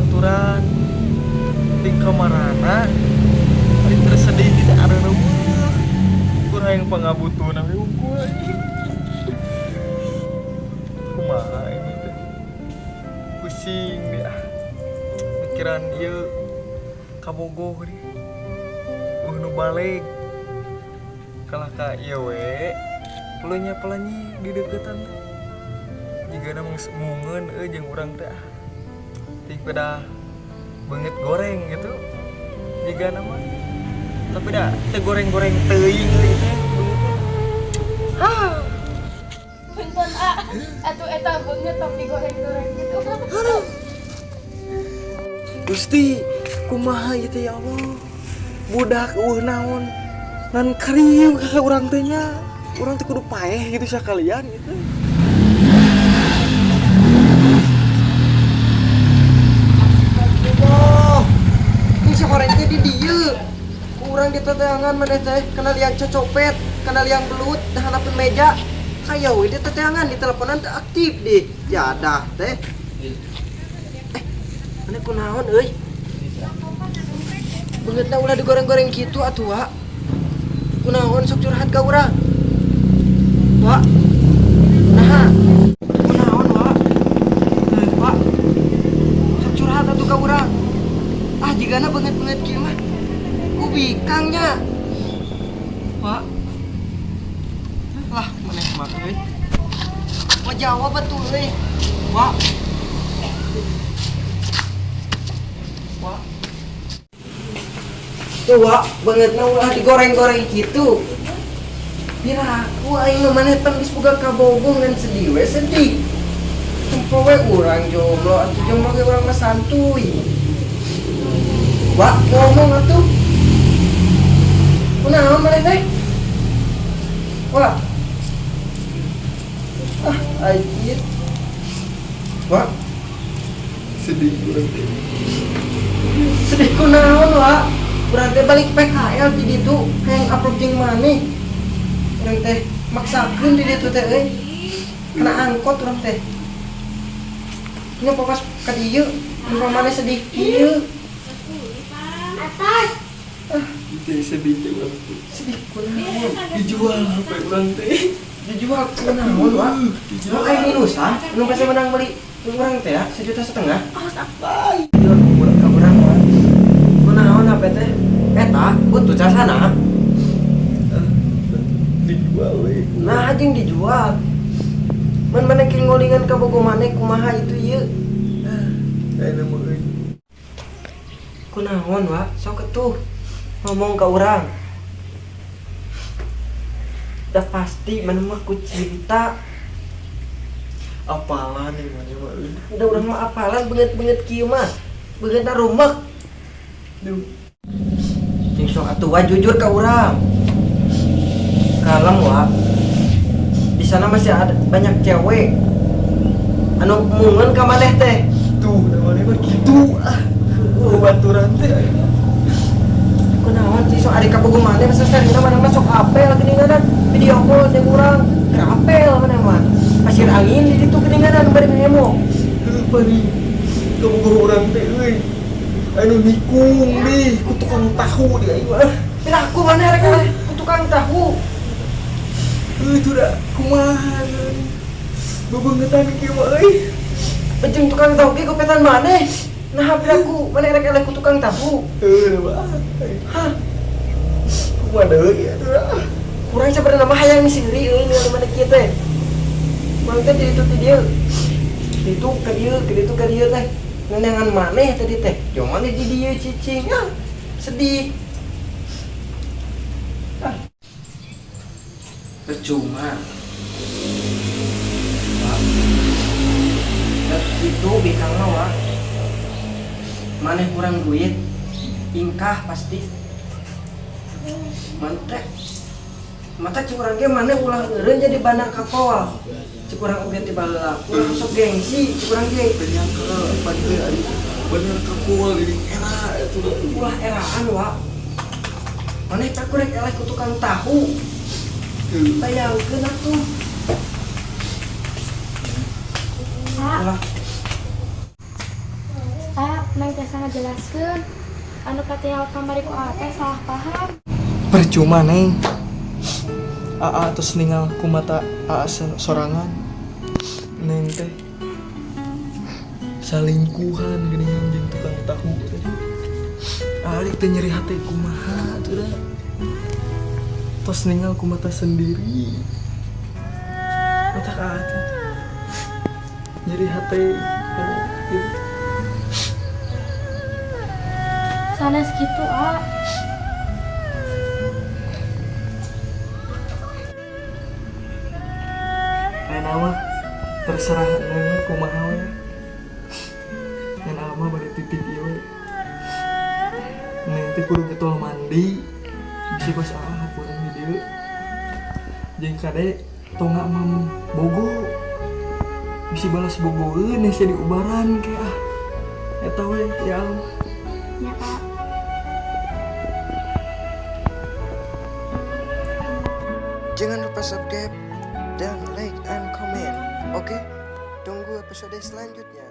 babaturan ting kamarana ari tersedih tidak ada nama kurang yang pangabutuh nabi unggul kumaha ini teh pusing dia pikiran ieu kabogoh nih nu balik kalah ka ieu we pulunya pelanyi di deketan teh jika ada mungun jeung urang teh ting pada banget goreng gitu jika nama tapi dah teh goreng-goreng teuing gitu punten atuh eta banget tapi goreng-goreng gitu Gusti kumaha gitu ya Allah budak naon nan krieu kakak urang teh nya urang teh kudu paeh gitu sakalian gitu Gorengnya di dieu kurang di teteangan maneh teh kana liang cocopet kana liang belut dah hanapeun meja kaya we di teteangan di teleponan teh aktif deh jadah teh maneh kunaon euy beungeutna ulah digoreng-goreng kitu atuh wa kunaon sok curhat ka urang wa naha kunaon wa sok curhat atuh ka urang jigana banget kieu mah ku bikangnya Pak lah maneh mah euy mah jawab betul euy Pak tuh Pak bangetna ulah digoreng-goreng kitu piraku aing mah maneh teh geus boga kabogoh ngan sedih we sedih tempo we urang jomblo atuh jomblo ge urang mah santuy Wak, ngomong atuh. Kunaon maneh teh? Wak. Anjir. Wak. sedih urang teh Sedih kunaon, Wak? Urang teh balik PKL di ditu, hayang upload jeung maneh. Urang teh maksakeun di ditu teh euy. Kena angkot urang teh. Nya pas ka dieu, umpamana sedih kieu. teh sedih teh urang teh Sedih kunaon? dijual HP urang teh Dijual kunaon, Wak? Mau kayak minusan, nu kasih menang beli urang teh ya, 1,5 juta. sampai Jual kumaha ka urang, Wak? Kunaon HP teh? Eta butuh casana. dijual we Nah, jeung dijual. Man maneh ki ngolingan ka bogo maneh kumaha itu ieu? aya mah euy Kunaon, Wak? Sok atuh ngomong ka urang. Dah pasti mana mah ku cinta. apalan yang mana mah euy Udah urang mah apalan beungeut kieu mah. Beungeutna rumek. duh Jeung sok atuh wa jujur ka urang. Kalem, Wak. Di sana masih ada banyak cewek. Anu mungeun ka maneh teh. tuh namanya mah gitu baturan teh Kunaon sih sok ari ka bogo maneh masa sarina mana mah sok apel geuninganan video call jeung urang. Keur apel mana mah. Pasir angin di ditu geuninganan bari ngemo. bari kamu urang teh euy anu nikung nih ku tukang tahu dia ieu mah Piraku maneh rek ku tukang tahu. itu dah kumaha bebeungetan kieu mah euy Jeung tukang tahu ge kopetan maneh. Nah piraku maneh rek eleh ku tukang tahu. teu bah Hah, kumaha deui atuh dah kurang sabarna mah hayang siri euy nu maneh kieu teh. Mang teh di ditu ti dieu. Ditu ka dieu teh. Nganangan maneh tadi teh. Jo maneh di dieu cicing. Sedih. Percuma. Itu bikang mah maneh kurang duit ingkah pasti mata curang ge maneh ulah eureun jadi bana kapal curang oge ti baheula urang sok gengsi curang ge banyak bener kakul gini era itu ulah eraan wa maneh tak kurek eleh ku tukang tahu bayangkeun atuh ulah ngajelaskeun. Anu katinggal kamari ku Aa teh salah paham. Percuma Neng. Aa terus ninggal ku mata Aa sorangan. Neng teh salingkuhan geuningan jeung tukang tahu teh. Ari teh nyeri hati kumaha tuh dah. Tos ninggal ku mata sendiri. Mata Aa teh nyeri hati gitu. Sanes kitu, A. Nama terserah Neng kumaha we. Ngan ama bade titip ieu we. Neng teh kudu getol mandi. Bisi bos hapuran di dieu. Jeung kade tonga mam bogo. Bisi balas bogoeun nih sia diubaran ke ah. Eta we ya Allah. Ya, Kak. Jangan lupa subscribe dan like and comment. Oke? Tunggu episode selanjutnya.